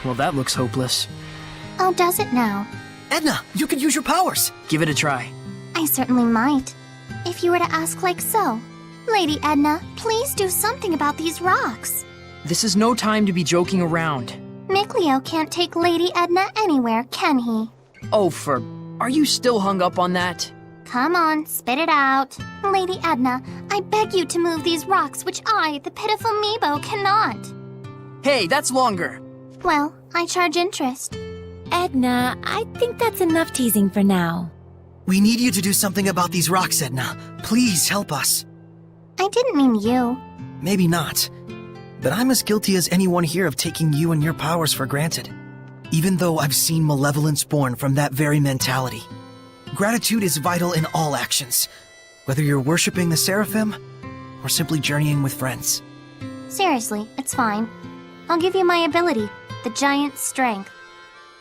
Well, that looks hopeless. Oh, does it now? Edna, you could use your powers! Give it a try. I certainly might. If you were to ask like so. Lady Edna, please do something about these rocks. This is no time to be joking around. Mikleo can't take Lady Edna anywhere, can he? Oh, are you still hung up on that? Come on, spit it out. Lady Edna, I beg you to move these rocks which I, the pitiful Meebo, cannot. Hey, that's longer. Well, I charge interest. Edna, I think that's enough teasing for now. We need you to do something about these rocks, Edna. Please help us. I didn't mean you. Maybe not. But I'm as guilty as anyone here of taking you and your powers for granted. Even though I've seen malevolence born from that very mentality. Gratitude is vital in all actions, whether you're worshipping the seraphim or simply journeying with friends. Seriously, it's fine. I'll give you my ability, the giant strength.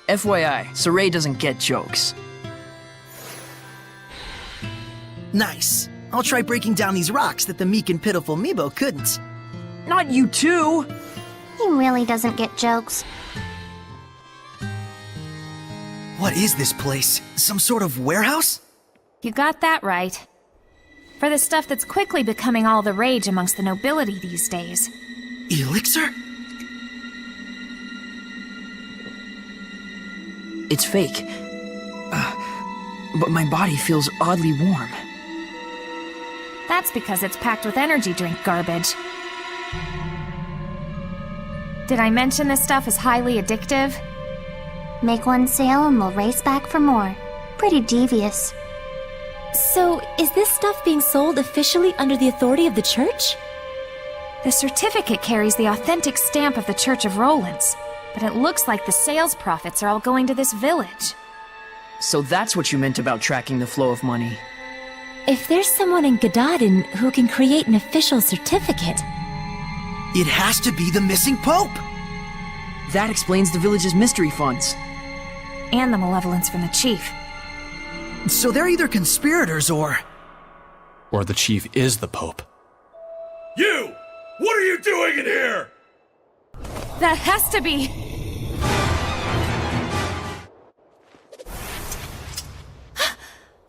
FYI, Sorey doesn't get jokes. Nice. I'll try breaking down these rocks that the meek and pitiful Meebo couldn't. Not you too! He really doesn't get jokes. What is this place? Some sort of warehouse? You got that right. For the stuff that's quickly becoming all the rage amongst the nobility these days. Elixir? It's fake. But my body feels oddly warm. That's because it's packed with energy drink garbage. Did I mention this stuff is highly addictive? Make one sale and we'll race back for more. Pretty devious. So, is this stuff being sold officially under the authority of the church? The certificate carries the authentic stamp of the Church of Rollins, but it looks like the sales profits are all going to this village. So that's what you meant about tracking the flow of money. If there's someone in Gadadin who can create an official certificate... It has to be the missing Pope! That explains the village's mystery funds. And the malevolence from the chief. So they're either conspirators or the chief is the Pope. You! What are you doing in here? That has to be...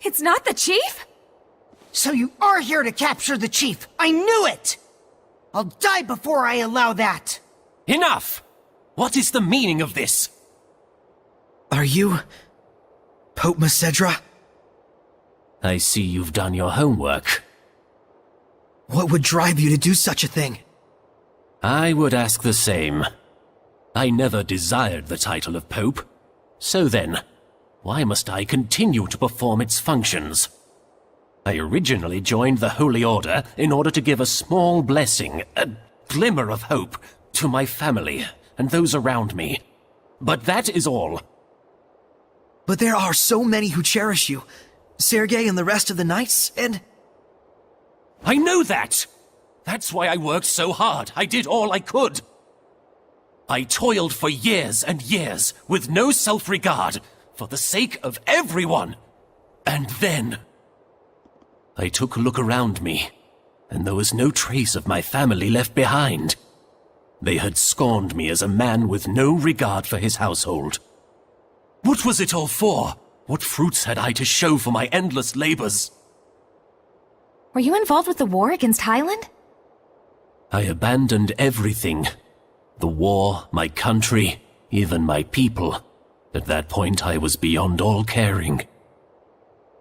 It's not the chief? So you are here to capture the chief! I knew it! I'll die before I allow that! Enough! What is the meaning of this? Are you Pope Macedra? I see you've done your homework. What would drive you to do such a thing? I would ask the same. I never desired the title of Pope. So then, why must I continue to perform its functions? I originally joined the Holy Order in order to give a small blessing, a glimmer of hope, to my family and those around me. But that is all. But there are so many who cherish you. Sergei and the rest of the knights, and... I know that! That's why I worked so hard. I did all I could. I toiled for years and years, with no self-regard, for the sake of everyone. And then... I took a look around me, and there was no trace of my family left behind. They had scorned me as a man with no regard for his household. What was it all for? What fruits had I to show for my endless labors? Were you involved with the war against Highland? I abandoned everything. The war, my country, even my people. At that point I was beyond all caring.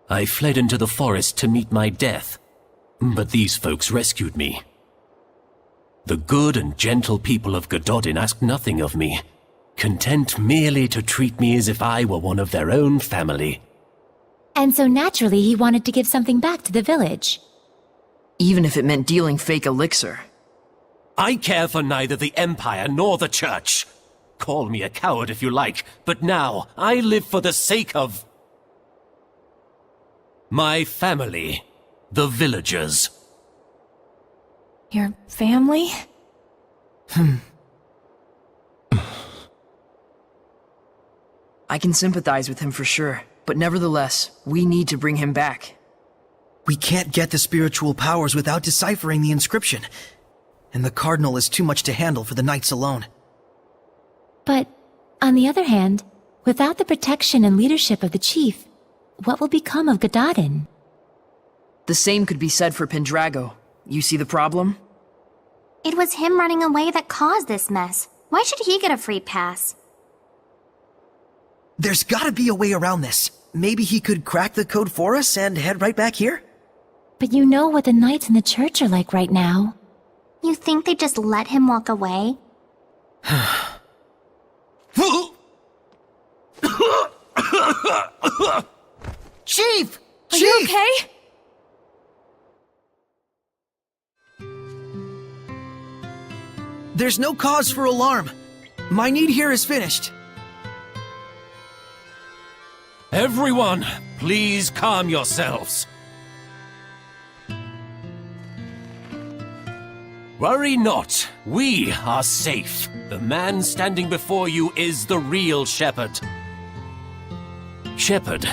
I fled into the forest to meet my death, but these folks rescued me. The good and gentle people of Gadadin asked nothing of me, content merely to treat me as if I were one of their own family. And so naturally he wanted to give something back to the village. Even if it meant dealing fake elixir. I care for neither the Empire nor the Church. Call me a coward if you like, but now I live for the sake of... my family, the villagers. Your family? I can sympathize with him for sure, but nevertheless, we need to bring him back. We can't get the spiritual powers without deciphering the inscription. And the Cardinal is too much to handle for the knights alone. But On the other hand, without the protection and leadership of the chief, what will become of Gadadin? The same could be said for Pendrago. You see the problem? It was him running away that caused this mess. Why should he get a free pass? There's gotta be a way around this. Maybe he could crack the code for us and head right back here? But you know what the knights in the church are like right now. You think they just let him walk away? Chief! Are you okay? There's no cause for alarm. My need here is finished. Everyone, please calm yourselves. Worry not, we are safe. The man standing before you is the real shepherd. Shepherd,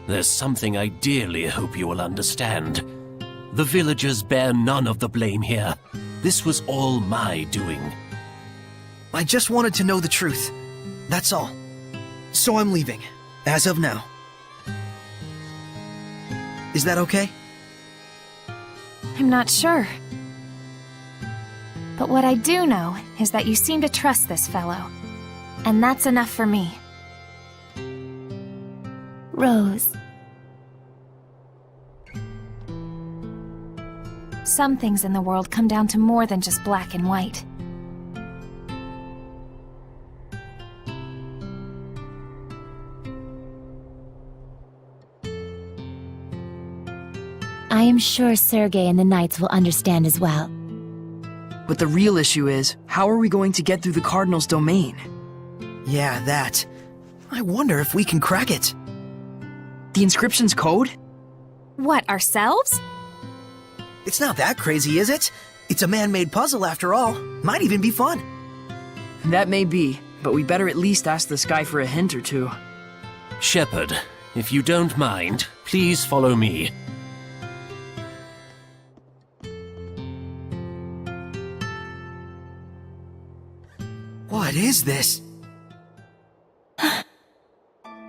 there's something I dearly hope you will understand. The villagers bear none of the blame here. This was all my doing. I just wanted to know the truth. That's all. So I'm leaving, as of now. Is that okay? I'm not sure. But what I do know is that you seem to trust this fellow. And that's enough for me. Rose. Some things in the world come down to more than just black and white. I am sure Sergei and the Knights will understand as well. But the real issue is, how are we going to get through the Cardinal's domain? Yeah, that. I wonder if we can crack it. The inscription's code? What, ourselves? It's not that crazy, is it? It's a man-made puzzle after all. Might even be fun. That may be, but we better at least ask this guy for a hint or two. Shepherd, if you don't mind, please follow me. What is this?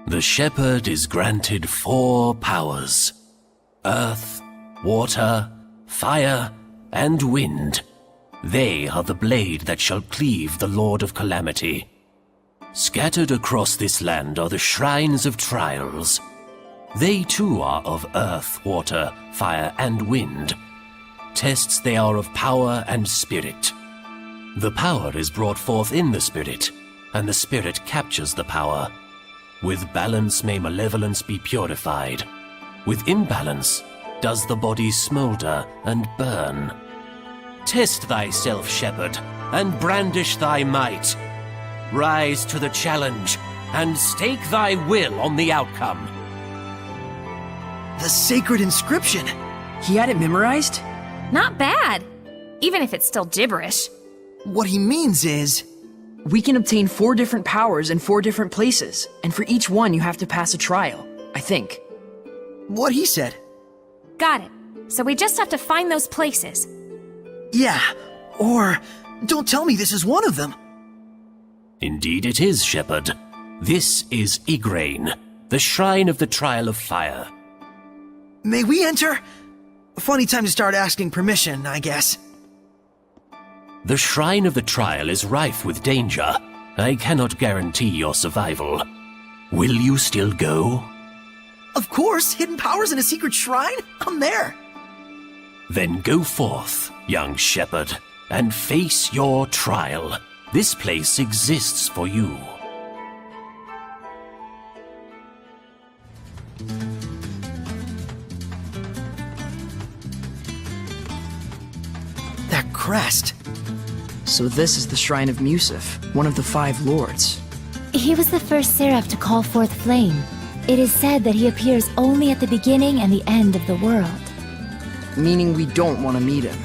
The shepherd is granted 4 powers: earth, water, fire, and wind. They are the blade that shall cleave the Lord of Calamity. Scattered across this land are the shrines of trials. They too are of earth, water, fire, and wind. Tests they are of power and spirit. The power is brought forth in the spirit, and the spirit captures the power. With balance may malevolence be purified. With imbalance does the body smolder and burn. Test thyself, shepherd, and brandish thy might. Rise to the challenge, and stake thy will on the outcome. The sacred inscription! He had it memorized? Not bad, even if it's still gibberish. What he means is... We can obtain 4 different powers in 4 different places, and for each one you have to pass a trial, I think. what he said. Got it. So we just have to find those places. Yeah, or don't tell me this is one of them. Indeed it is, Shepherd. This is Igraine, the Shrine of the Trial of Fire. May we enter? Funny time to start asking permission, I guess. The Shrine of the Trial is rife with danger. I cannot guarantee your survival. Will you still go? Of course, hidden powers in a secret shrine? I'm there. Then go forth, young shepherd, and face your trial. This place exists for you. That crest. So this is the Shrine of Musif, one of the 5 lords. He was the first seraph to call forth flame. It is said that he appears only at the beginning and the end of the world. Meaning we don't want to meet him.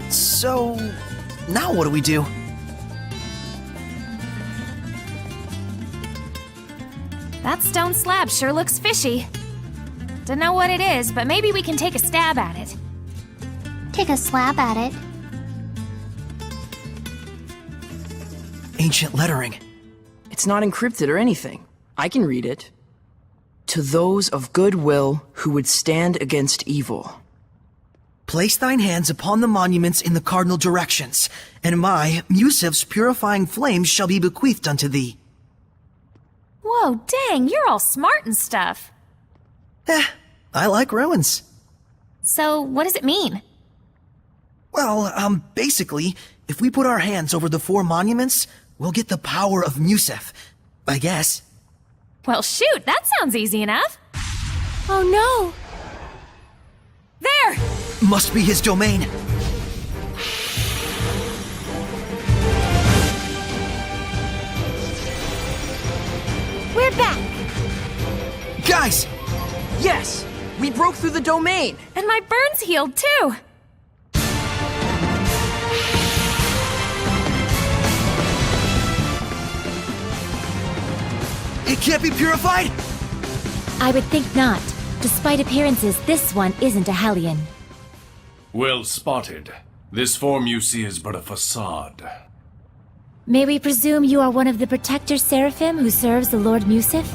So, now what do we do? That stone slab sure looks fishy. Don't know what it is, but maybe we can take a stab at it. Take a slab at it. Ancient lettering. It's not encrypted or anything. I can read it. To those of good will who would stand against evil. Place thine hands upon the monuments in the cardinal directions, and my, Musev's purifying flames shall be bequeathed unto thee. Whoa, dang, you're all smart and stuff. I like ruins. So, what does it mean? Well, basically, if we put our hands over the 4 monuments, we'll get the power of Musev, I guess. Well, shoot, that sounds easy enough. Oh no! There! Must be his domain. We're back! Guys! Yes! We broke through the domain! And my burns healed too! It can't be purified? I would think not. Despite appearances, this one isn't a Hellion. Well spotted. This form you see is but a facade. May we presume you are one of the Protector Seraphim who serves the Lord Musev?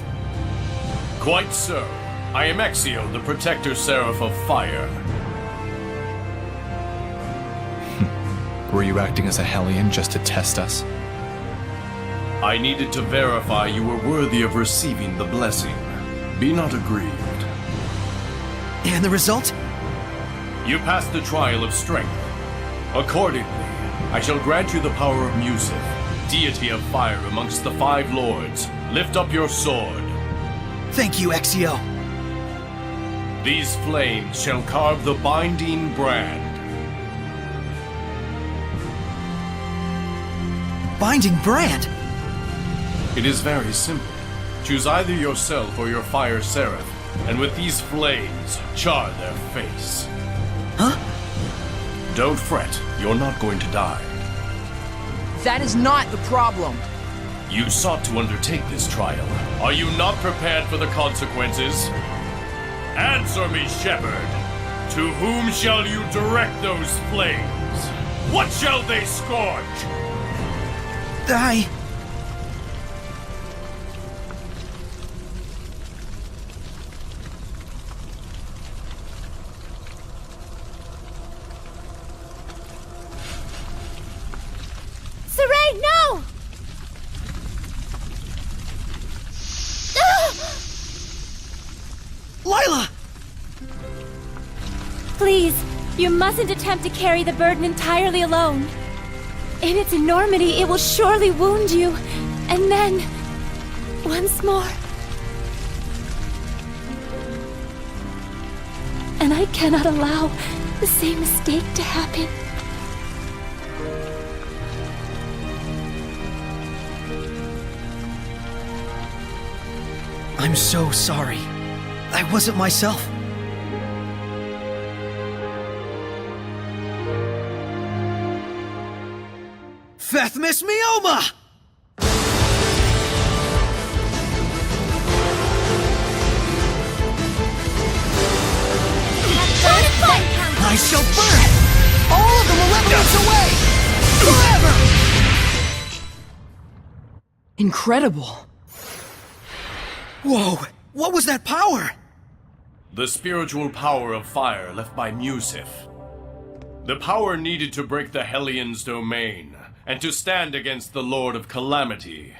Quite so. I am Exio, the Protector Seraph of Fire. Were you acting as a Hellion just to test us? I needed to verify you were worthy of receiving the blessing. Be not aggrieved. And the result? You passed the trial of strength. Accordingly, I shall grant you the power of Musev, deity of fire amongst the 5 lords. Lift up your sword. Thank you, Exio. These flames shall carve the binding brand. Binding brand? It is very simple. Choose either yourself or your fire seraph, and with these flames, char their face. Huh? Don't fret, you're not going to die. That is not the problem. You sought to undertake this trial. Are you not prepared for the consequences? Answer me, shepherd. To whom shall you direct those flames? What shall they scorch? Sorey, no! Lila! Please, you mustn't attempt to carry the burden entirely alone. In its enormity, it will surely wound you. And then, once more. And I cannot allow the same mistake to happen. I'm so sorry. I wasn't myself. Fethmis Mioma! I shall burn all of the malevolence away! Forever! Incredible. Whoa! What was that power? The spiritual power of fire left by Musev. The power needed to break the Hellion's domain, and to stand against the Lord of Calamity.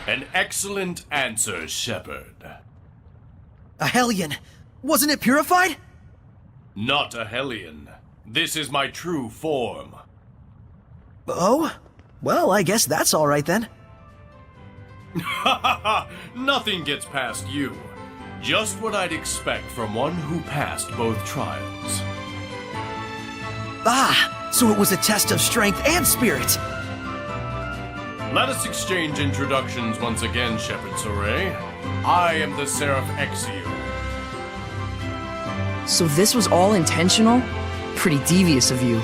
An excellent answer, Shepherd. A Hellion. Wasn't it purified? Not a Hellion. This is my true form. Oh? Well, I guess that's all right then. Nothing gets past you. Just what I'd expect from one who passed both trials. Ah, so it was a test of strength and spirit. Let us exchange introductions once again, Shepherd Sorey. I am the Seraph Exio. So this was all intentional? Pretty devious of you.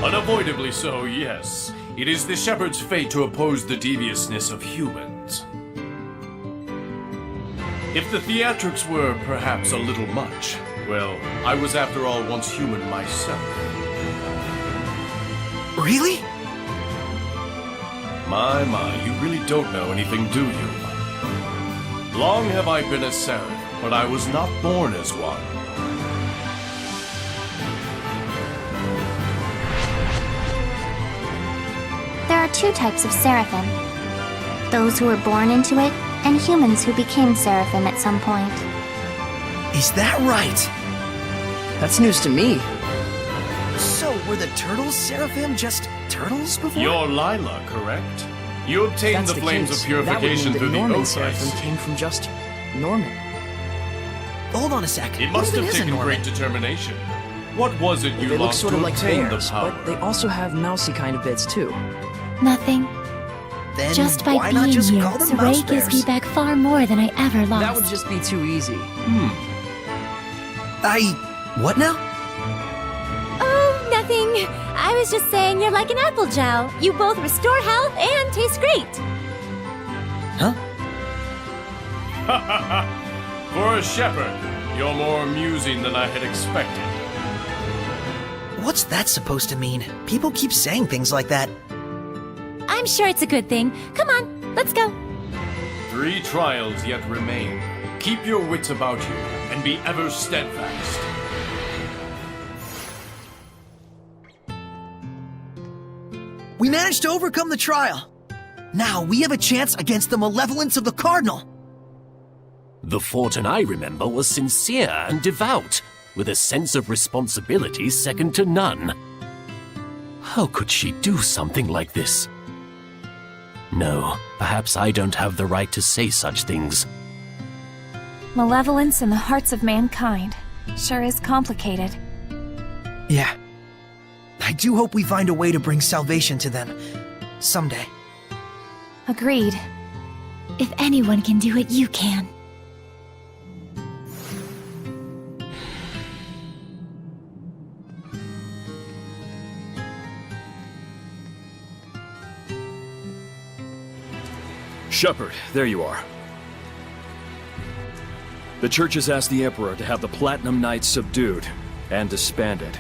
Unavoidably so, yes. It is the Shepherd's fate to oppose the deviousness of humans. If the theatrics were perhaps a little much, well, I was after all once human myself. Really? My, you really don't know anything, do you? Long have I been a seraph, but I was not born as one. There are two types of seraphim. Those who were born into it, and humans who became seraphim at some point. Is that right? That's news to me. So, were the turtles seraphim just turtles before? You're Lila, correct? You obtained That's the flames case, of purification that would through mean the that Norman oath, I seraphim see. came from just Norman. Hold on a sec. It What must even have is a taken Norman? great determination. What was it you They look lost sort to of like obtain the bears, power? but they also have mousy kind of bits too. Nothing. Then Just by why being not just here, call them Sorey mouse gives me bears? back far more than I ever lost. That would just be too easy. What now? Oh, nothing. I was just saying you're like an apple gel. You both restore health and taste great. Huh? For a shepherd, you're more amusing than I had expected. What's that supposed to mean? People keep saying things like that. I'm sure it's a good thing. Come on, let's go. 3 trials yet remain. Keep your wits about you, and be ever steadfast. We managed to overcome the trial. Now we have a chance against the malevolence of the Cardinal. The Fortune I remember was sincere and devout, with a sense of responsibility second to none. How could she do something like this? No, perhaps I don't have the right to say such things. Malevolence in the hearts of mankind. Sure is complicated. Yeah. I do hope we find a way to bring salvation to them. Someday. Agreed. If anyone can do it, you can. Shepard, there you are. The Church has asked the Emperor to have the Platinum Knights subdued and disbanded.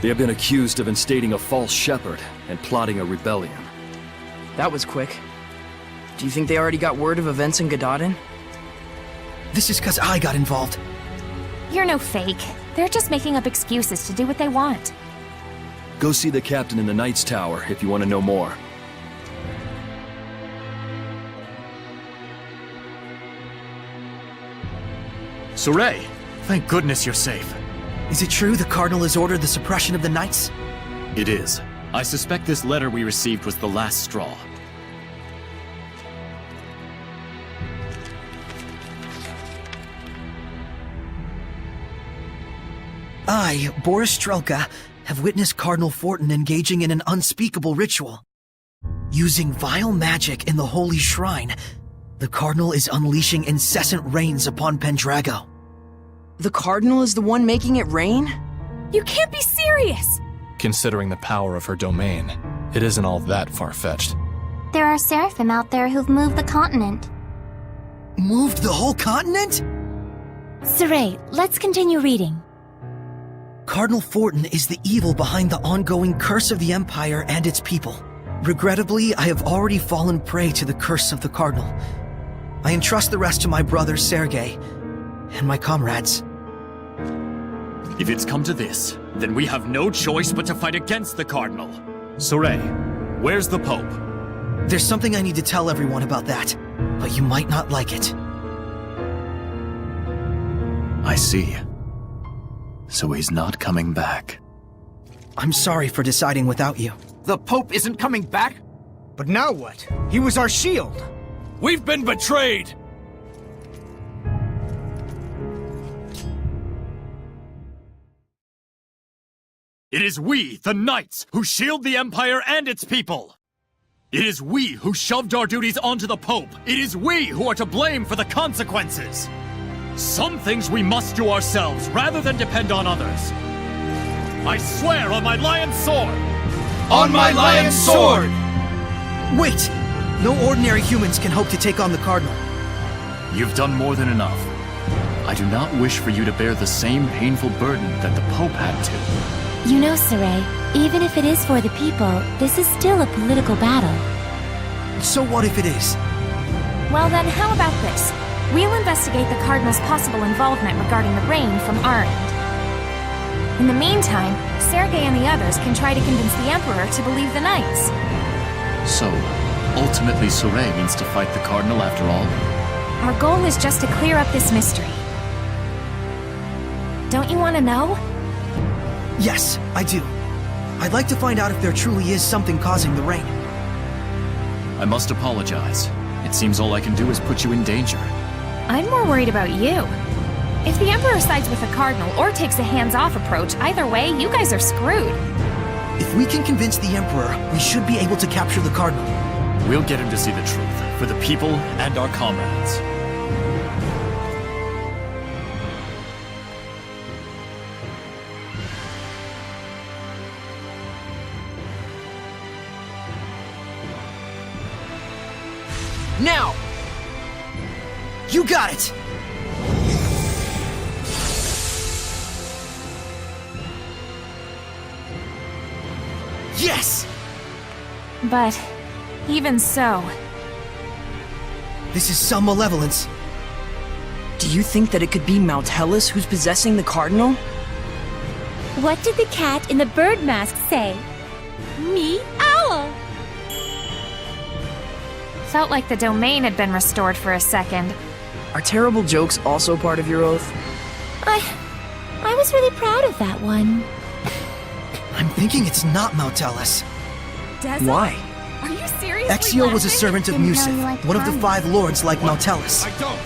They have been accused of instating a false shepherd and plotting a rebellion. That was quick. Do you think they already got word of events in Gadadin? This is because I got involved. You're no fake. They're just making up excuses to do what they want. Go see the captain in the Knight's Tower if you want to know more. Sorey, thank goodness you're safe. Is it true the Cardinal has ordered the suppression of the Knights? It is. I suspect this letter we received was the last straw. I, Boris Strelka, have witnessed Cardinal Fortin engaging in an unspeakable ritual. Using vile magic in the holy shrine, the Cardinal is unleashing incessant rains upon Pendrago. The Cardinal is the one making it rain? You can't be serious! Considering the power of her domain, it isn't all that far-fetched. There are seraphim out there who've moved the continent. Moved the whole continent? Sorey, let's continue reading. Cardinal Fortin is the evil behind the ongoing curse of the Empire and its people. Regrettably, I have already fallen prey to the curse of the Cardinal. I entrust the rest to my brother Sergei and my comrades. If it's come to this, then we have no choice but to fight against the Cardinal. Sorey, where's the Pope? There's something I need to tell everyone about that, but you might not like it. I see. So he's not coming back. I'm sorry for deciding without you. The Pope isn't coming back? But now what? He was our shield. We've been betrayed! It is we, the Knights, who shield the Empire and its people! It is we who shoved our duties onto the Pope! It is we who are to blame for the consequences! Some things we must do ourselves, rather than depend on others. I swear on my lion's sword! On my lion's sword! Wait! No ordinary humans can hope to take on the Cardinal. You've done more than enough. I do not wish for you to bear the same painful burden that the Pope had to. You know, Sorey, even if it is for the people, this is still a political battle. So what if it is? Well then, how about this? We'll investigate the Cardinal's possible involvement regarding the rain from our end. In the meantime, Sergei and the others can try to convince the Emperor to believe the Knights. So, ultimately Sorey means to fight the Cardinal after all? Our goal is just to clear up this mystery. Don't you want to know? Yes, I do. I'd like to find out if there truly is something causing the rain. I must apologize. It seems all I can do is put you in danger. I'm more worried about you. If the Emperor sides with the Cardinal or takes a hands-off approach, either way, you guys are screwed. If we can convince the Emperor, we should be able to capture the Cardinal. We'll get him to see the truth, for the people and our comrades. Now! You got it! Yes! But, even so... This is some malevolence. Do you think that it could be Mount Hellas who's possessing the Cardinal? What did the cat in the bird mask say? Me, owl! Felt like the domain had been restored for a second. Are terrible jokes also part of your oath? I was really proud of that one. I'm thinking it's not Mount Hellas. Why? Are you seriously Exio was a laughing? servant of Didn't know Musif, you liked one of the flying. 5 lords like Mount Hellas. I don't.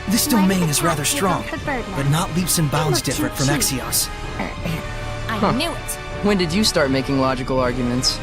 This Why did domain the is cat rather give strong, off the bird but mask? not leaps and bounds look too different from cute. Exio's. I knew it. When did you start making logical arguments?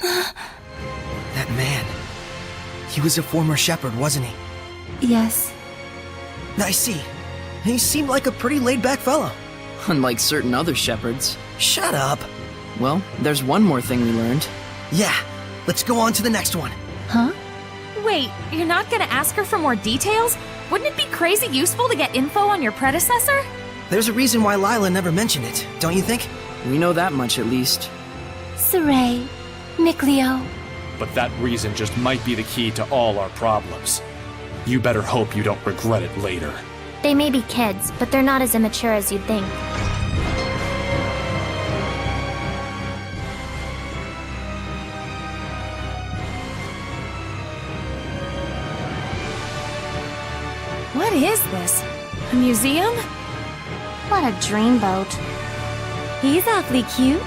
That man. He was a former shepherd, wasn't he? Yes. I see. He seemed like a pretty laid-back fellow. Unlike certain other shepherds. Shut up. Well, there's one more thing we learned. Yeah, let's go on to the next one. Huh? Wait, you're not gonna ask her for more details? Wouldn't it be crazy useful to get info on your predecessor? There's a reason why Lila never mentioned it, don't you think? We know that much at least. Sorey. Mikleo. But that reason just might be the key to all our problems. You better hope you don't regret it later. They may be kids, but they're not as immature as you'd think. What is this? A museum? What a dreamboat. He's awfully cute.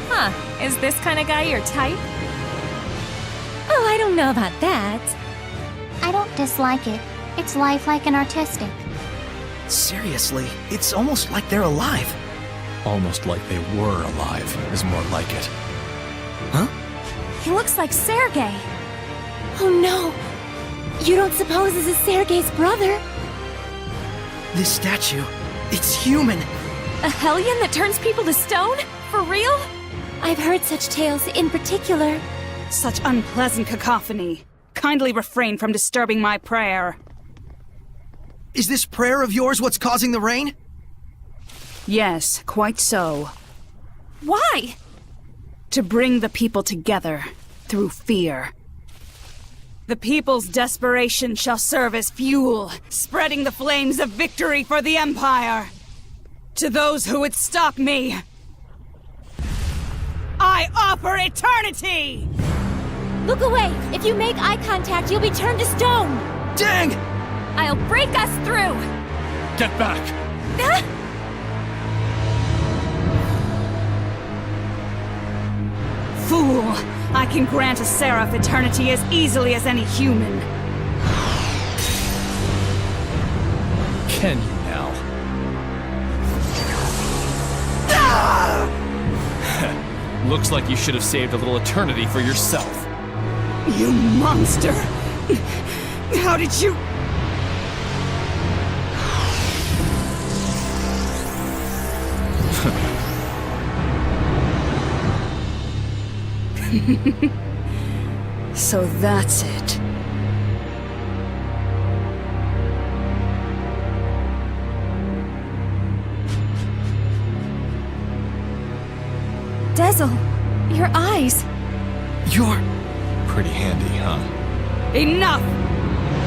Huh, is this kind of guy your type? Oh, I don't know about that. I don't dislike it. It's lifelike and artistic. Seriously, it's almost like they're alive. Almost like they were alive is more like it. Huh? He looks like Sergei. Oh no! You don't suppose this is Sergei's brother? This statue, it's human. A hellion that turns people to stone? For real? I've heard such tales in particular. Such unpleasant cacophony. Kindly refrain from disturbing my prayer. Is this prayer of yours what's causing the rain? Yes, quite so. Why? To bring the people together through fear. The people's desperation shall serve as fuel, spreading the flames of victory for the Empire. To those who would stop me, I offer eternity! Look away! If you make eye contact, you'll be turned to stone! Dang! I'll break us through! Get back! Fool! I can grant a seraph eternity as easily as any human. Can you now? Ah! Looks like you should have saved a little eternity for yourself. You monster! How did you... So that's it. Dazzle, your eyes. You're... Pretty handy, huh? Enough!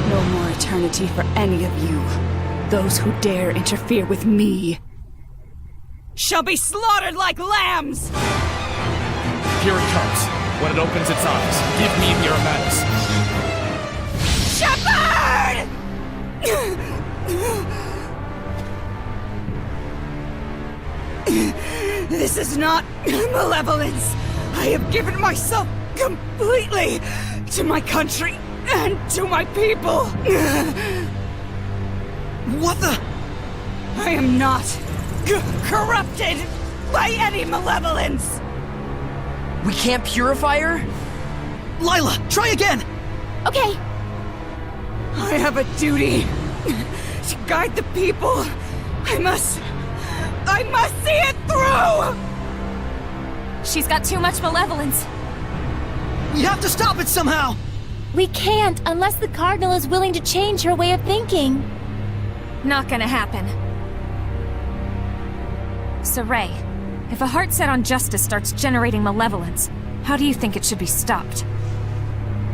No more eternity for any of you. Those who dare interfere with me shall be slaughtered like lambs! Here it comes. When it opens its eyes, give me the aromatics. Shepherd! This is not malevolence. I have given myself completely to my country and to my people. What the? I am not corrupted by any malevolence. We can't purify her? Lila, try again! Okay. I have a duty to guide the people. I must see it through! She's got too much malevolence. We have to stop it somehow! We can't unless the Cardinal is willing to change her way of thinking. Not gonna happen. Sorey, if a heart set on justice starts generating malevolence, how do you think it should be stopped?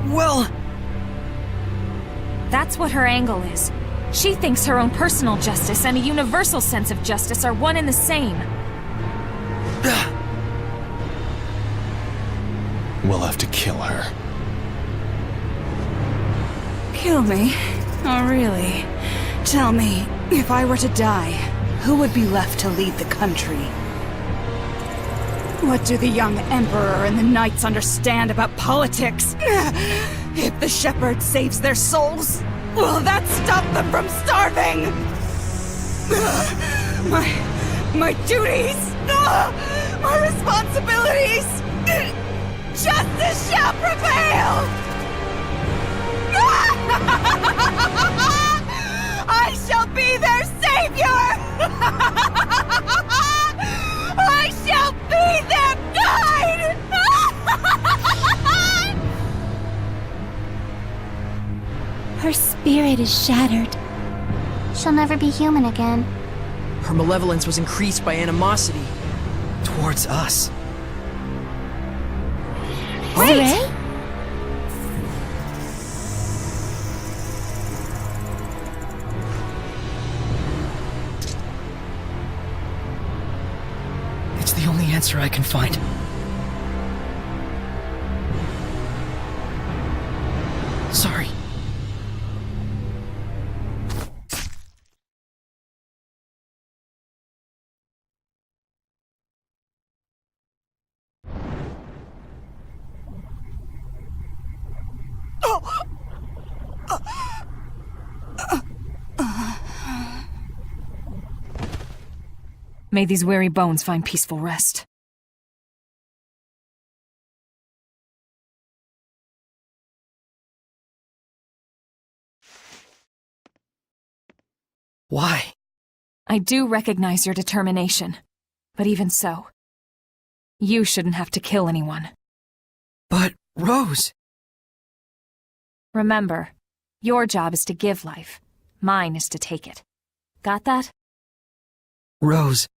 Well... That's what her angle is. She thinks her own personal justice and a universal sense of justice are one and the same. We'll have to kill her. Kill me? Oh, really? Tell me, if I were to die, who would be left to lead the country? What do the young Emperor and the Knights understand about politics? If the Shepherd saves their souls, will that stop them from starving? My duties, my responsibilities, justice shall prevail! I shall be their savior! I shall be their guide! Her spirit is shattered. She'll never be human again. Her malevolence was increased by animosity. Towards us. Sorey? It's the only answer I can find. Sorry. May these weary bones find peaceful rest. Why? I do recognize your determination, but even so, you shouldn't have to kill anyone. But, Rose... Remember, your job is to give life. Mine is to take it. Got that? Rose...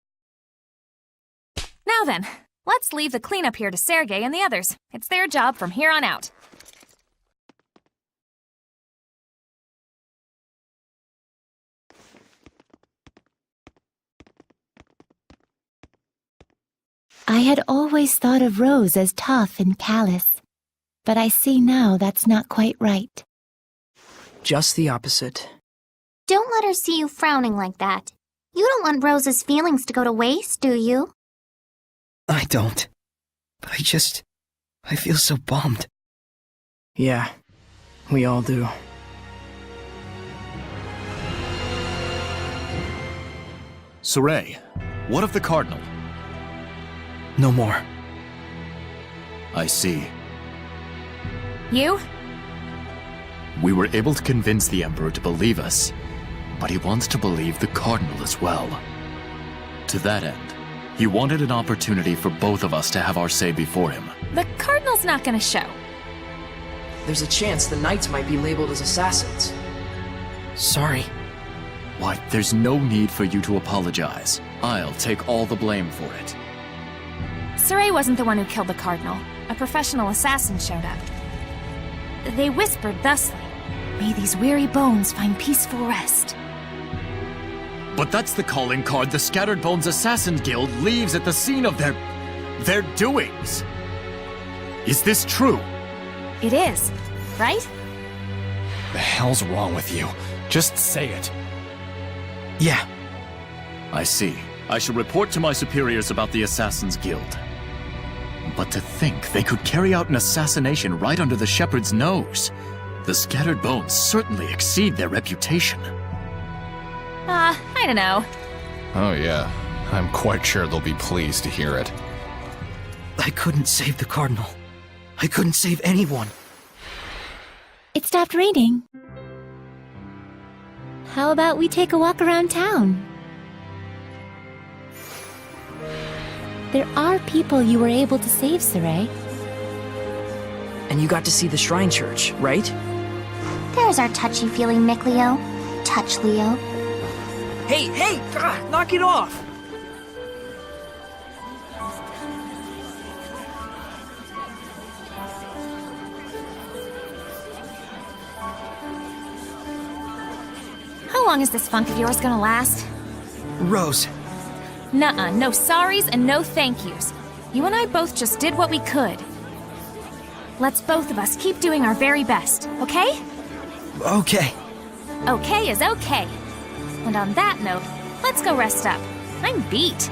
Now then, let's leave the cleanup here to Sergei and the others. It's their job from here on out. I had always thought of Rose as tough and callous, but I see now that's not quite right. Just the opposite. Don't let her see you frowning like that. You don't want Rose's feelings to go to waste, do you? I don't. But I feel so bummed. Yeah, we all do. Sorey, what of the Cardinal? No more. I see. You? We were able to convince the Emperor to believe us, but he wants to believe the Cardinal as well. To that end, he wanted an opportunity for both of us to have our say before him. The Cardinal's not gonna show. There's a chance the Knights might be labeled as assassins. Sorry. Why, there's no need for you to apologize. I'll take all the blame for it. Sorey wasn't the one who killed the Cardinal. A professional assassin showed up. They whispered thusly, "May these weary bones find peaceful rest." But that's the calling card the Scattered Bones Assassin Guild leaves at the scene of their doings. Is this true? It is, right? The hell's wrong with you? Just say it. Yeah. I see. I should report to my superiors about the Assassin's Guild. But to think they could carry out an assassination right under the Shepherd's nose. The Scattered Bones certainly exceed their reputation. I don't know. Oh yeah, I'm quite sure they'll be pleased to hear it. I couldn't save the Cardinal. I couldn't save anyone. It stopped raining. How about we take a walk around town? There are people you were able to save, Sorey. And you got to see the Shrine Church, right? There's our touchy-feely Mick Leo. Touch Leo. Hey, knock it off! How long is this funk of yours gonna last? Rose. Nuh-uh, no sorries and no thank yous. You and I both just did what we could. Let's both of us keep doing our very best, okay? Okay. Okay is okay. And on that note, let's go rest up. I'm beat.